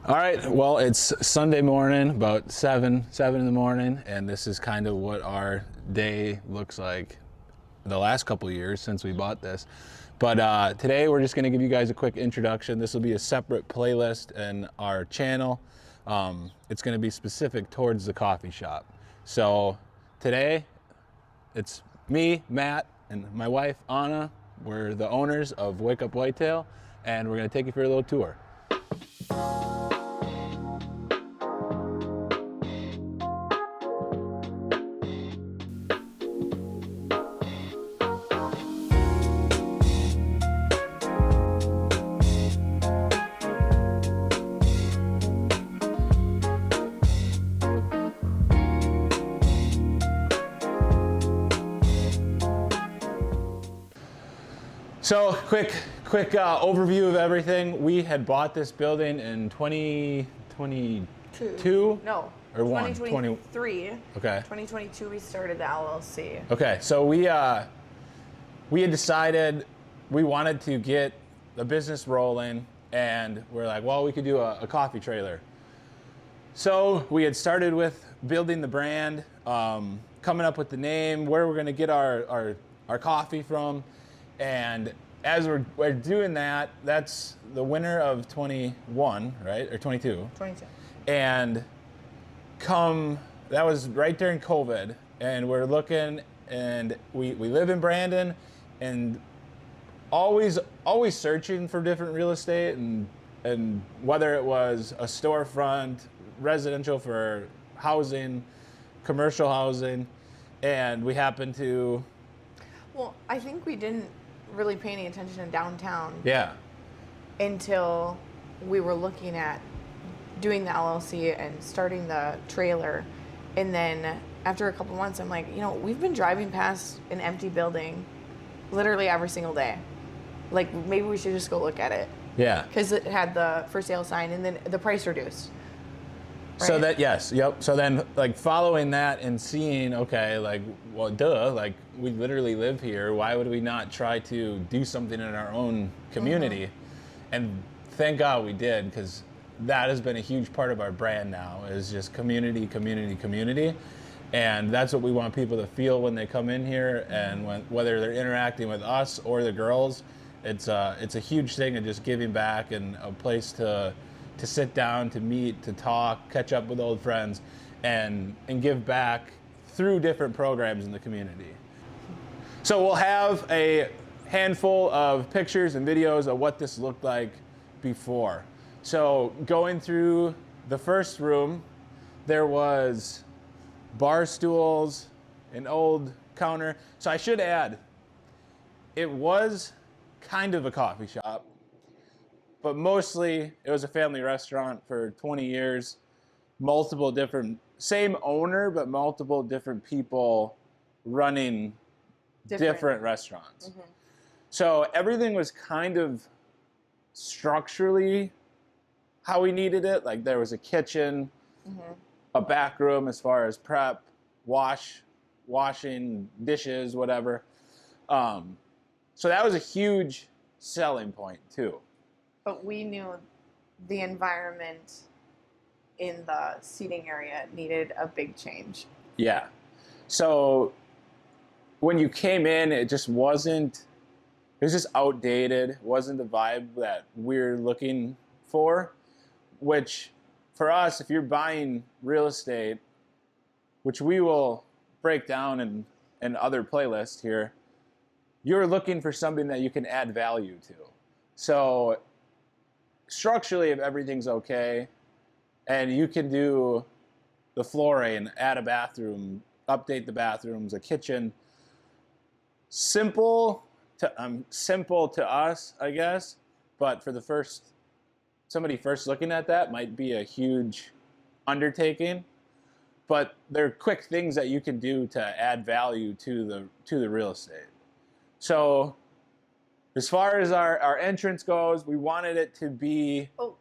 All right, well, it's Sunday morning, about 7 in the morning, and this is kind of what our day looks like the last couple of years since we bought this. But today we're just going to give you guys a quick introduction. This will be a separate playlist in our channel. It's going to be specific towards the coffee shop. So today it's me, Matt, and my wife, Anna. We're the owners of Wake Up Whitetail, and we're going to take you for a little tour. So quick overview of everything. We had bought this building in 2022. No. Or 2023. Okay. 2022 we started the LLC. Okay, so we had decided we wanted to get the business rolling, and we're like, well, we could do a coffee trailer. So we had started with building the brand, coming up with the name, where we're going to get our coffee from. And as we're doing that, that's the winter of 21, right? Or 22. 22. And that was right during COVID. And we're looking, and we live in Brandon, and always searching for different real estate, and whether it was a storefront, residential for housing, commercial housing, and we happened to... Well, I think we didn't really pay any attention to downtown. Yeah. Until we were looking at doing the LLC and starting the trailer. And then after a couple months, I'm like, we've been driving past an empty building literally every single day. Like, maybe we should just go look at it. Yeah. Because it had the for sale sign and then the price reduced. Right? So that, yes, yep. So then, like, following that and seeing, okay, like, well, duh, like, we literally live here. Why would we not try to do something in our own community? Mm-hmm. And thank God we did, because that has been a huge part of our brand now, is just community, community, community. And that's what we want people to feel when they come in here, and whether they're interacting with us or the girls. It's a huge thing of just giving back and a place to sit down, to meet, to talk, catch up with old friends, and give back through different programs in the community. So we'll have a handful of pictures and videos of what this looked like before. So going through the first room, there was bar stools, an old counter. So I should add, it was kind of a coffee shop, but mostly it was a family restaurant for 20 years, multiple different, same owner, but multiple different people running different restaurants. Mm-hmm. So everything was kind of structurally how we needed it. Like, there was a kitchen, mm-hmm. a back room as far as prep, washing dishes, whatever. So that was a huge selling point too. But we knew the environment in the seating area needed a big change. Yeah. So when you came in, it was just outdated. It wasn't the vibe that we're looking for, which for us, if you're buying real estate, which we will break down in other playlists here, you're looking for something that you can add value to. So structurally, if everything's okay, and you can do the flooring, add a bathroom, update the bathrooms, a kitchen, simple to us, I guess, but for somebody first looking at that might be a huge undertaking. But they're quick things that you can do to add value to the real estate. So as far as our entrance goes, we wanted it to be... Oh,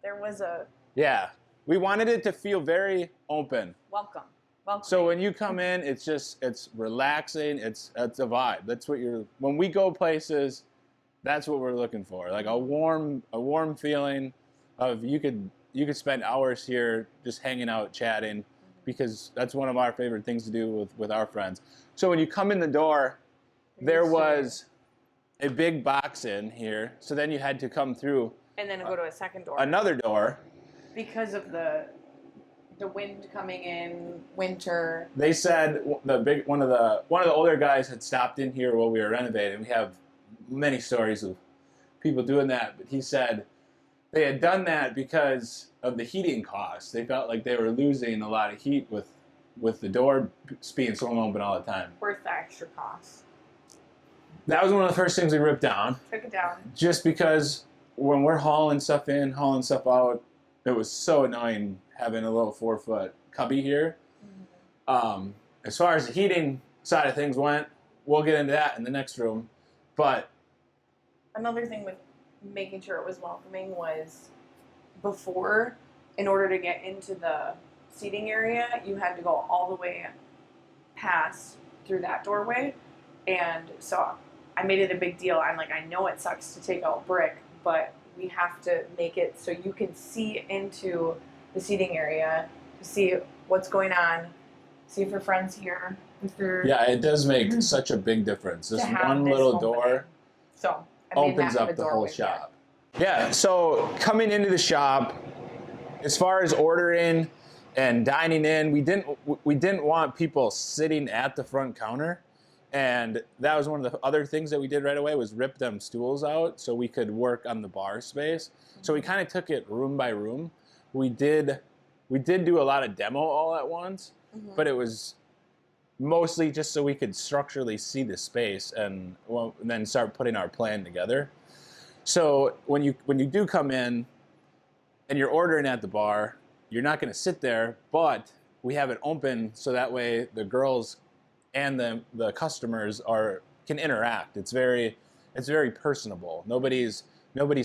there was a... Yeah. We wanted it to feel very open. Welcome. So when you come in, it's relaxing. It's a vibe. That's what when we go places, that's what we're looking for. Like a warm feeling of you could you could spend hours here just hanging out, chatting, because that's one of our favorite things to do with our friends. So when you come in the door, there was a big box in here. So then you had to come through and then go to a second door. Another door. Because of the wind coming in, winter. They said one of the older guys had stopped in here while we were renovating. We have many stories of people doing that, but he said they had done that because of the heating costs. They felt like they were losing a lot of heat with the door being swung open all the time. Worth the extra cost. That was one of the first things we ripped down. Took it down. Just because when we're hauling stuff in, hauling stuff out, it was so annoying having a little 4-foot cubby here. As far as the heating side of things went, we'll get into that in the next room. But another thing with making sure it was welcoming was before, in order to get into the seating area, you had to go all the way past through that doorway. And so I made it a big deal. I'm like, I know it sucks to take out brick, but we have to make it so you can see into the seating area to see what's going on, see if your friend's here. Yeah, it does make such a big difference. This one little door opens up the whole shop. Yeah, so coming into the shop, as far as ordering and dining in, we didn't want people sitting at the front counter. And that was one of the other things that we did right away was rip them stools out so we could work on the bar space. So we kind of took it room by room. We did do a lot of demo all at once, but it was mostly just so we could structurally see the space and then start putting our plan together. So when you do come in and you're ordering at the bar, you're not going to sit there, but we have it open so that way the girls and the customers can interact. It's very personable. Nobody's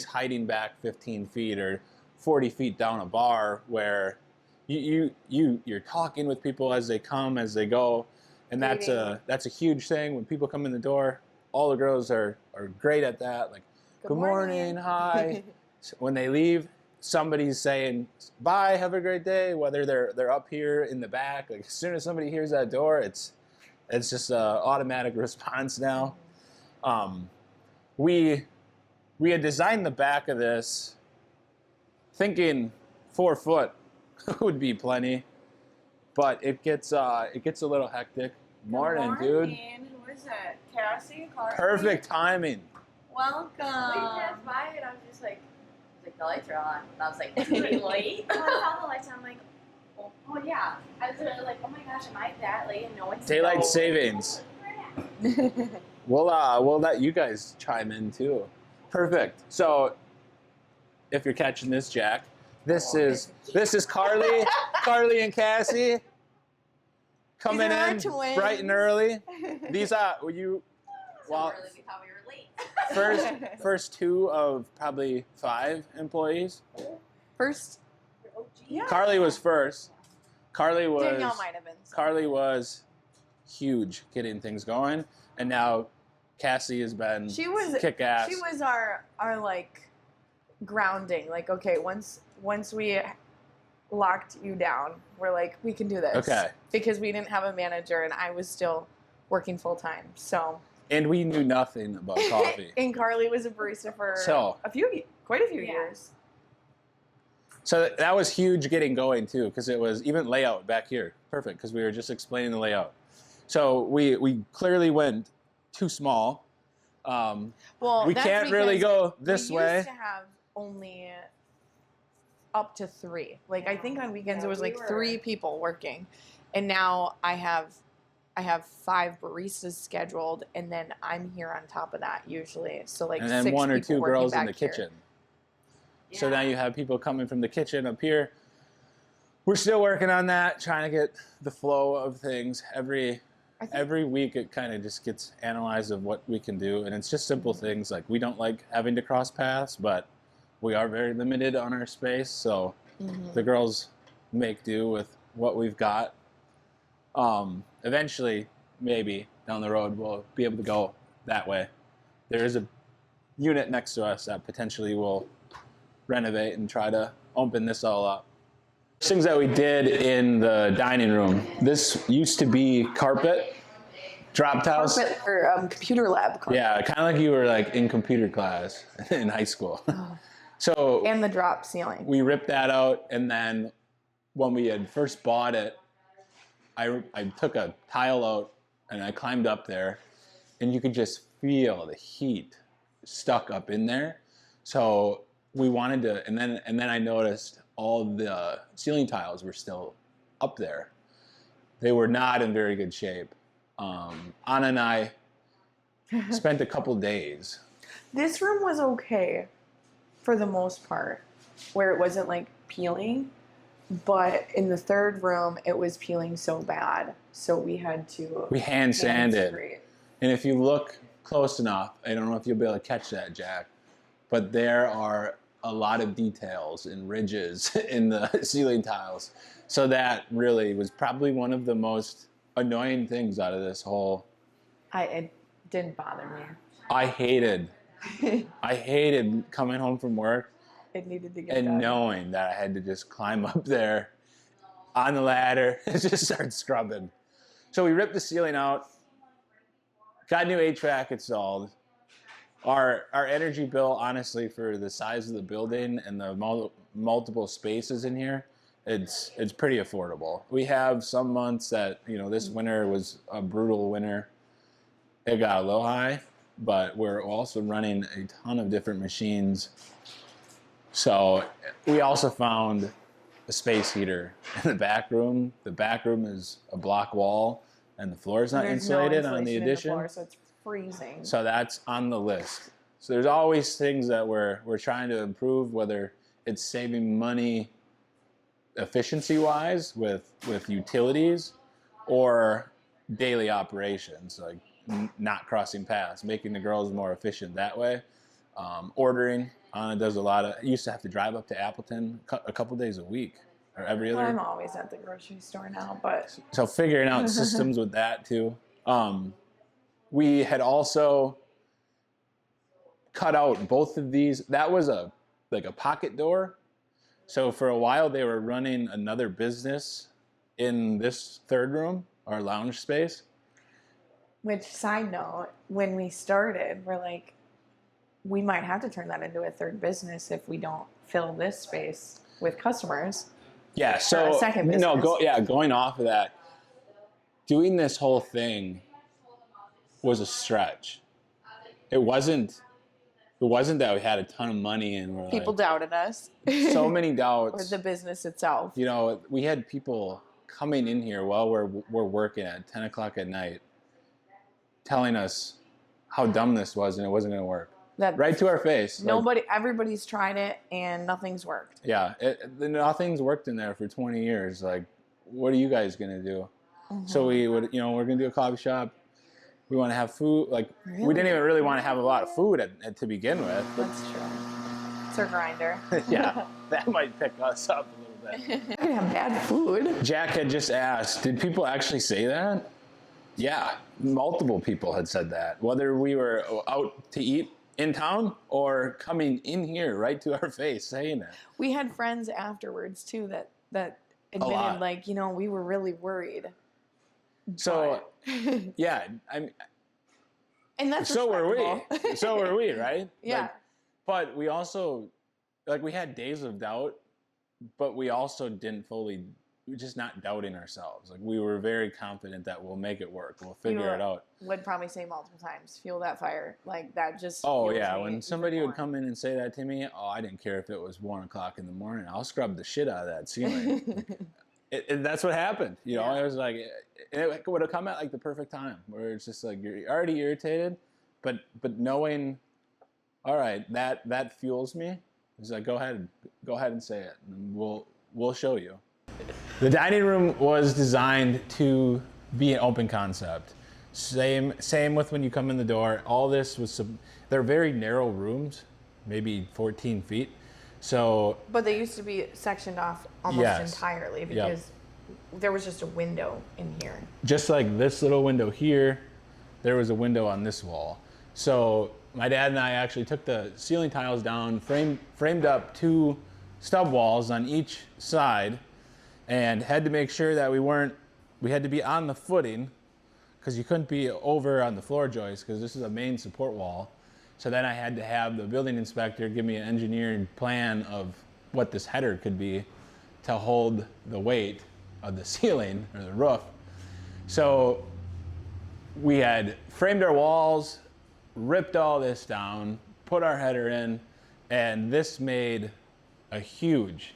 hiding back 15 feet or 40 feet down a bar where you're talking with people as they come, as they go, and that's a huge thing. When people come in the door, all the girls are great at that. Like, good morning, hi. When they leave, somebody's saying bye, have a great day. Whether they're up here in the back, like as soon as somebody hears that door, it's just an automatic response now. We had designed the back of this thinking 4 foot would be plenty, but it gets a little hectic. Morning, dude. Who is that? Cassie? Carly? Perfect timing. Welcome. We passed by and I was just like, the lights are on. And I was like, pretty late. I saw the lights and I'm like, oh yeah. I was really like, oh my gosh, am I that late and no one's Daylight savings. We'll let you guys chime in too. Perfect. So if you're catching this, Jack, this is Carly, Carly and Cassie coming in bright and early. These are you. Well, early we thought we were late. first 2 of probably 5 employees. First, Yeah. Carly was first. Danielle might have been. Carly was huge getting things going, and now Cassie has been kick ass. She was our like grounding. Like, okay, once we locked you down, we're like, we can do this. Okay. Because we didn't have a manager and I was still working full time. So. And we knew nothing about coffee. And Carly was a barista for quite a few years. So that was huge getting going too, because it was even layout back here. Perfect, because we were just explaining the layout. So we clearly went too small. We can't really go this way. We used to have only up to 3. Like, I think on weekends it was like 3 people working. And now I have 5 baristas scheduled, and then I'm here on top of that usually. So like, and then 6 1 or 2 girls in the here. kitchen. Yeah. So now you have people coming from the kitchen up here. We're still working on that, trying to get the flow of things. Every week it kind of just gets analyzed of what we can do, and it's just simple things like we don't like having to cross paths, but we are very limited on our space, so the girls make do with what we've got. Eventually, maybe down the road, we'll be able to go that way. There is a unit next to us that potentially will renovate and try to open this all up. Things that we did in the dining room. This used to be carpet, drop tiles. Carpet or computer lab carpet. Yeah, kind of like you were like in computer class in high school. Oh. So And the drop ceiling. we ripped that out, and then when we had first bought it, I took a tile out and I climbed up there, and you could just feel the heat stuck up in there. So we wanted to, and then I noticed all the ceiling tiles were still up there. They were not in very good shape. Anna and I spent a couple days. This room was okay for the most part, where it wasn't like peeling, but in the third room it was peeling so bad, so we had to hand sanded. scrape. And if you look close enough, I don't know if you'll be able to catch that, Jack, but there are a lot of details and ridges in the ceiling tiles. So that really was probably one of the most annoying things out of this whole. It didn't bother me. I hated coming home from work It needed to get and done. knowing that I had to just climb up there on the ladder and just start scrubbing. So we ripped the ceiling out, got new HVAC installed. Our energy bill, honestly, for the size of the building and the multiple spaces in here, it's pretty affordable. We have some months that, this winter was a brutal winter. It got a little high, but we're also running a ton of different machines. So we also found a space heater in the back room. The back room is a block wall, and the floor is not insulated on the addition. In the floor, so it's freezing. So that's on the list. So there's always things that we're trying to improve, whether it's saving money efficiency-wise with utilities or daily operations, like not crossing paths, making the girls more efficient that way. Ordering. Anna does a lot of. Used to have to drive up to Appleton a couple days a week or every other. I'm always at the grocery store now, but So figuring out systems with that too. We had also cut out both of these. That was like a pocket door. So for a while they were running another business in this third room, our lounge space. which, side note, when we started, we're like, we might have to turn that into a third business if we don't fill this space with customers. Yeah, so a second business. Going off of that, doing this whole thing was a stretch. It wasn't that we had a ton of money and we're People like, doubted us. so many doubts. Or the business itself. We had people coming in here while we're working at 10 o'clock at night telling us how dumb this was and it wasn't going to work. Right to our face. Everybody's tried it and nothing's worked. Yeah, nothing's worked in there for 20 years. Like, what are you guys going to do? Mm-hmm. So we're going to do a coffee shop. We want to have food. Like, we didn't even really want to have a lot of food to begin with. That's true. It's our grinder. Yeah, that might pick us up a little bit. I could have bad food. Jack had just asked, did people actually say that? Yeah, multiple people had said that. Whether we were out to eat in town or coming in here right to our face saying it. We had friends afterwards too that admitted, like, we were really worried. So, yeah, and that's so were respectable. we. So were we, right? Yeah. But we also, we had days of doubt, but we also we're just not doubting ourselves. Like, we were very confident that we'll make it work. We'll figure it out. Would probably say multiple times, fuel that fire. Like, that just Oh, fuels yeah. me When somebody even would more. come in and say that to me, I didn't care if it was 1 o'clock in the morning. I'll scrub the shit out of that ceiling. That's what happened. I was like, it would have come at like the perfect time where it's just like you're already irritated, but knowing, all right, that fuels me. It's like, go ahead and say it, and we'll show you. The dining room was designed to be an open concept. Same with when you come in the door. All this was they're very narrow rooms, maybe 14 feet. So, but they used to be sectioned off almost entirely because there was just a window in here. Just like this little window here, there was a window on this wall. So my dad and I actually took the ceiling tiles down, framed up two stub walls on each side, and had to make sure that we had to be on the footing, because you couldn't be over on the floor joist, because this is a main support wall. So then I had to have the building inspector give me an engineered plan of what this header could be to hold the weight of the ceiling or the roof. So we had framed our walls, ripped all this down, put our header in, and this made a huge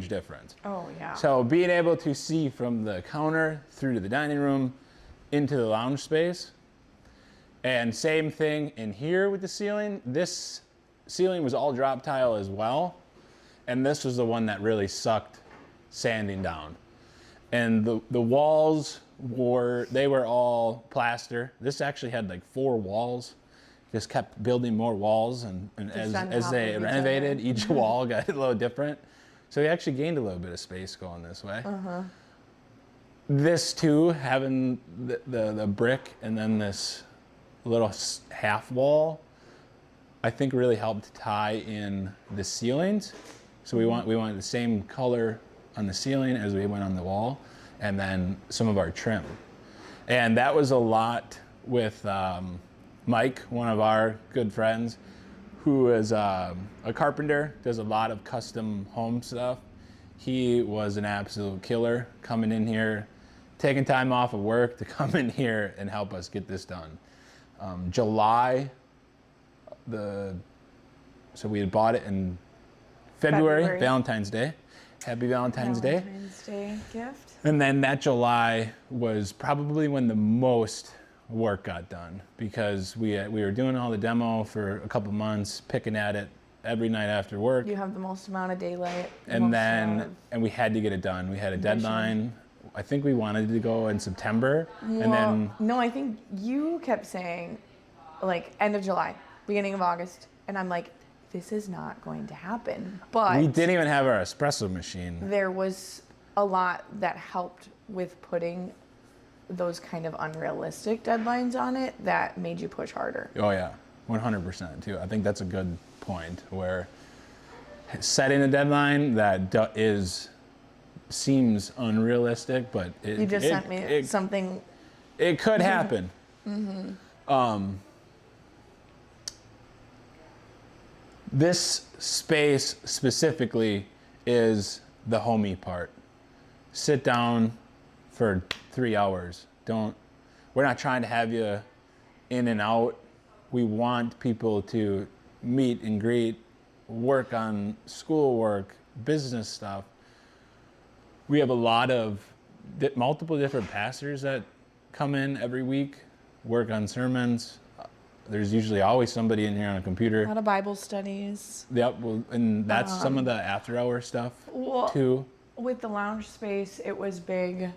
difference. Oh, yeah. So being able to see from the counter through to the dining room into the lounge space, and same thing in here with the ceiling. This ceiling was all drop tile as well, and this was the one that really sucked sanding down. And the walls were all plaster. This actually had like 4 walls. Just kept building more walls, and as they renovated, each wall got a little different. So we actually gained a little bit of space going this way. This too, having the brick and then this little half wall, I think really helped tie in the ceilings. So we wanted the same color on the ceiling as we went on the wall, and then some of our trim. And that was a lot with Mike, one of our good friends, who is a carpenter, does a lot of custom home stuff. He was an absolute killer coming in here, taking time off of work to come in here and help us get this done. July, so we had bought it in February. Valentine's Day. Happy Valentine's Day. Valentine's Day gift. And then that July was probably when the most work got done, because we were doing all the demo for a couple months, picking at it every night after work. You have the most amount of daylight. And we had to get it done. We had a deadline. I think we wanted to go in September. No, I think you kept saying like end of July, beginning of August. And I'm like, this is not going to happen. But we didn't even have our espresso machine. There was a lot that helped with putting those kind of unrealistic deadlines on it that made you push harder. Oh yeah, 100% too. I think that's a good point, where setting a deadline that seems unrealistic, but you just sent me something. It could happen. This space specifically is the homey part. Sit down for 3 hours. We're not trying to have you in and out. We want people to meet and greet, work on schoolwork, business stuff. We have a lot of multiple different pastors that come in every week, work on sermons. There's usually always somebody in here on a computer. A lot of Bible studies. Yep, and that's some of the after-hour stuff too. With the lounge space, it was big.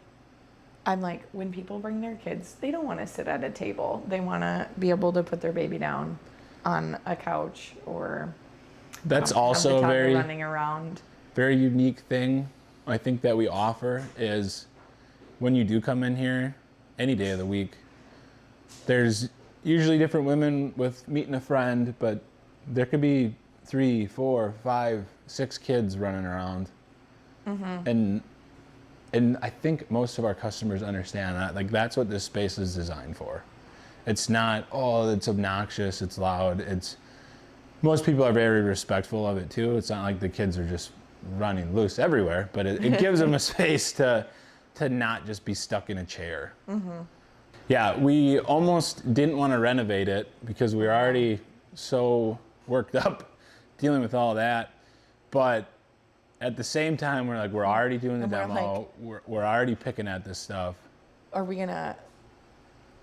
I'm like, when people bring their kids, they don't want to sit at a table. They want to be able to put their baby down on a couch, or that's also a very running around. Very unique thing I think that we offer is when you do come in here any day of the week, there's usually different women with meeting a friend, but there could be 3, 4, 5, 6 kids running around. And I think most of our customers understand that. Like, that's what this space is designed for. It's not, it's obnoxious, it's loud. Most people are very respectful of it too. It's not like the kids are just running loose everywhere, but it gives them a space to not just be stuck in a chair. Yeah, we almost didn't want to renovate it because we were already so worked up dealing with all that. But at the same time, we're already doing the demo. We're already picking at this stuff. Are we gonna,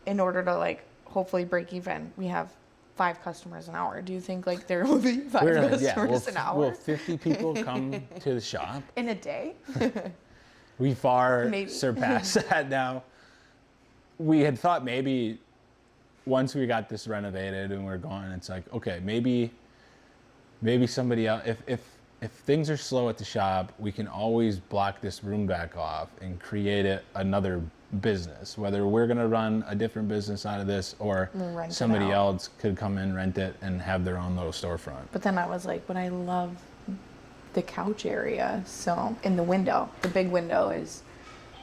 in order to hopefully break even, we have 5 customers an hour. Do you think there will be 5 customers an hour? Will 50 people come to the shop? In a day? We far surpass that now. We had thought maybe once we got this renovated and we're going, it's like, okay, maybe somebody else, if things are slow at the shop, we can always block this room back off and create another business, whether we're going to run a different business out of this or somebody else could come in, rent it, and have their own little storefront. But then I was like, but I love the couch area. So in the window, the big window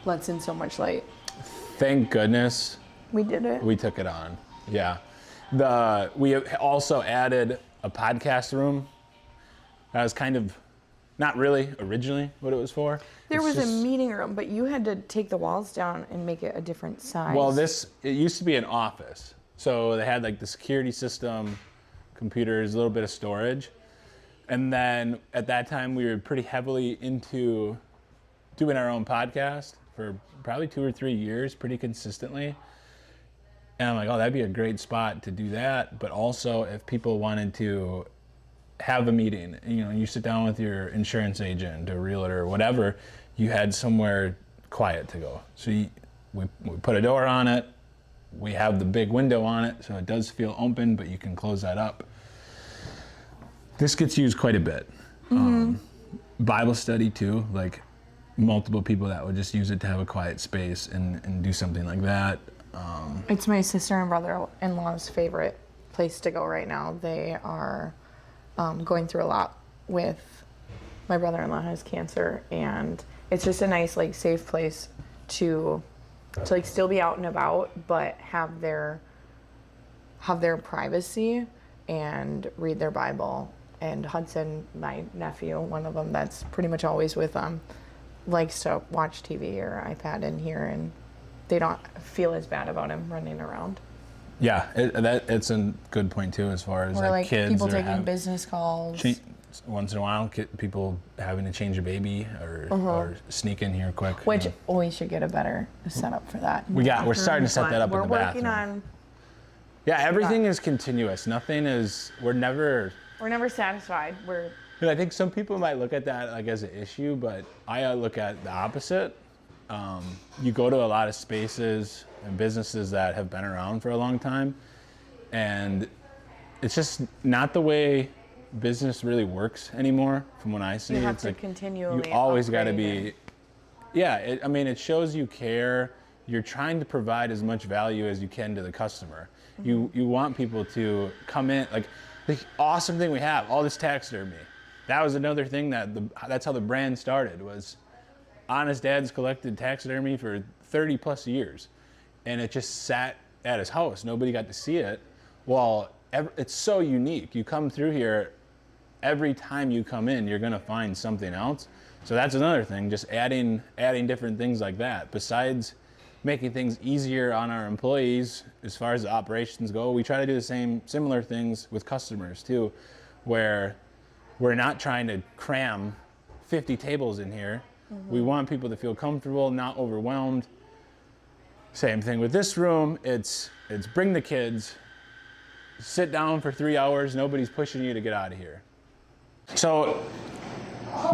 lets in so much light. Thank goodness We did it. we took it on. Yeah. We also added a podcast room. That was kind of not really originally what it was for. There It's was a just- meeting room, but you had to take the walls down and make it a different size. Well, it used to be an office. So they had like the security system, computers, a little bit of storage. And then at that time, we were pretty heavily into doing our own podcast for probably 2 or 3 years, pretty consistently. And I'm like, oh, that'd be a great spot to do that. But also, if people wanted to have a meeting, you sit down with your insurance agent or realtor or whatever, you had somewhere quiet to go. So we put a door on it. We have the big window on it, so it does feel open, but you can close that up. This gets used quite a bit. Bible study too, like multiple people that would just use it to have a quiet space and do something like that. It's my sister and brother-in-law's favorite place to go right now. They are going through a lot with, my brother-in-law has cancer, and it's just a nice, like, safe place to like still be out and about, but have their privacy and read their Bible. And Hudson, my nephew, one of them that's pretty much always with them, likes to watch TV or iPad in here, and they don't feel as bad about him running around. Yeah, it's a good point too, as far as Or like kids people or taking business calls. once in a while, people having to change a baby or sneak in here quick. Which we should get a better setup for that. We're starting to set that up in the bathroom. We're working on. Yeah, everything is continuous. Nothing is. We're never satisfied. I think some people might look at that like as an issue, but I look at the opposite. You go to a lot of spaces and businesses that have been around for a long time, and it's just not the way business really works anymore. From what I see, You have it's to like continually. you always got to upgrade be. Yeah, it shows you care. You're trying to provide as much value as you can to the customer. You want people to come in like. The awesome thing we have, all this taxidermy. That was another thing that's how the brand started, was Honest Dad's collected taxidermy for 30 plus years. And it just sat at his house. Nobody got to see it. Well, it's so unique. You come through here, every time you come in, you're gonna find something else. So that's another thing, just adding different things like that. Besides making things easier on our employees as far as the operations go, we try to do the similar things with customers too, where we're not trying to cram 50 tables in here. We want people to feel comfortable, not overwhelmed. Same thing with this room. It's bring the kids, sit down for 3 hours, nobody's pushing you to get out of here. So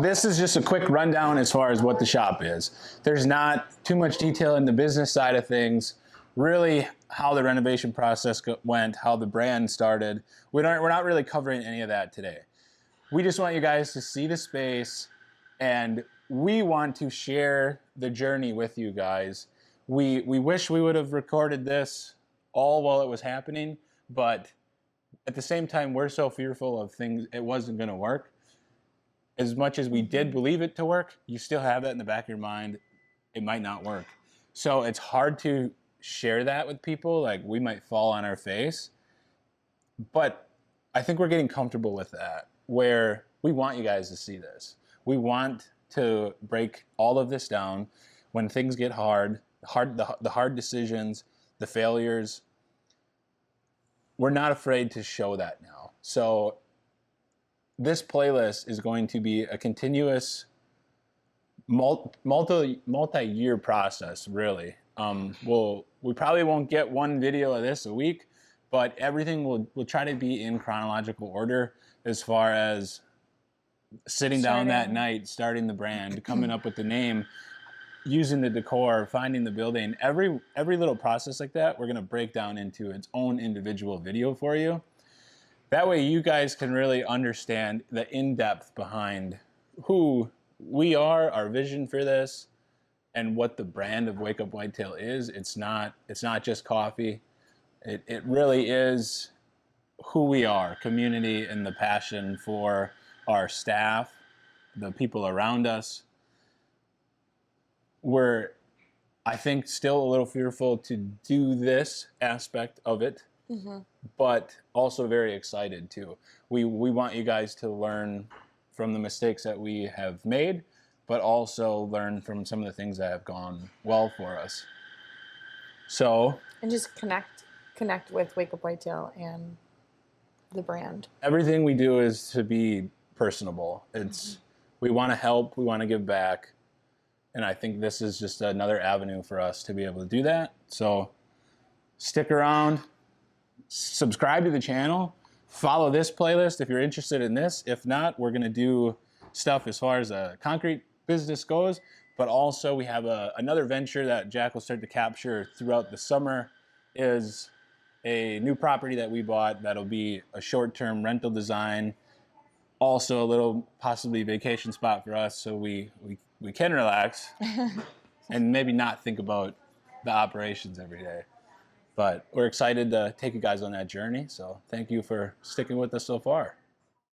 this is just a quick rundown as far as what the shop is. There's not too much detail in the business side of things, really how the renovation process went, how the brand started. We're not really covering any of that today. We just want you guys to see the space, and we want to share the journey with you guys. We wish we would have recorded this all while it was happening, but at the same time, we're so fearful of things, it wasn't gonna work. As much as we did believe it to work, you still have that in the back of your mind, it might not work. So it's hard to share that with people, like we might fall on our face. But I think we're getting comfortable with that, where we want you guys to see this. We want to break all of this down when things get hard, the hard decisions, the failures. We're not afraid to show that now. So this playlist is going to be a continuous multi-year process, really. We probably won't get one video of this a week, but everything will try to be in chronological order as far as sitting down that night, starting the brand, coming up with the name, using the decor, finding the building. Every little process like that, we're going to break down into its own individual video for you. That way you guys can really understand the in-depth behind who we are, our vision for this, and what the brand of Wake Up Whitetail is. It's not just coffee. It really is who we are, community, and the passion for our staff, the people around us. We're, I think, still a little fearful to do this aspect of it, but also very excited too. We want you guys to learn from the mistakes that we have made, but also learn from some of the things that have gone well for us. So, and just connect with Wake Up Whitetail and the brand. Everything we do is to be personable. It's we want to help, we want to give back, and I think this is just another avenue for us to be able to do that. So stick around, subscribe to the channel, follow this playlist if you're interested in this. If not, we're going to do stuff as far as a concrete business goes, but also we have another venture that Jack will start to capture throughout the summer, is a new property that we bought that'll be a short-term rental design, also a little possibly vacation spot for us, so we can relax and maybe not think about the operations every day. But we're excited to take you guys on that journey, so thank you for sticking with us so far.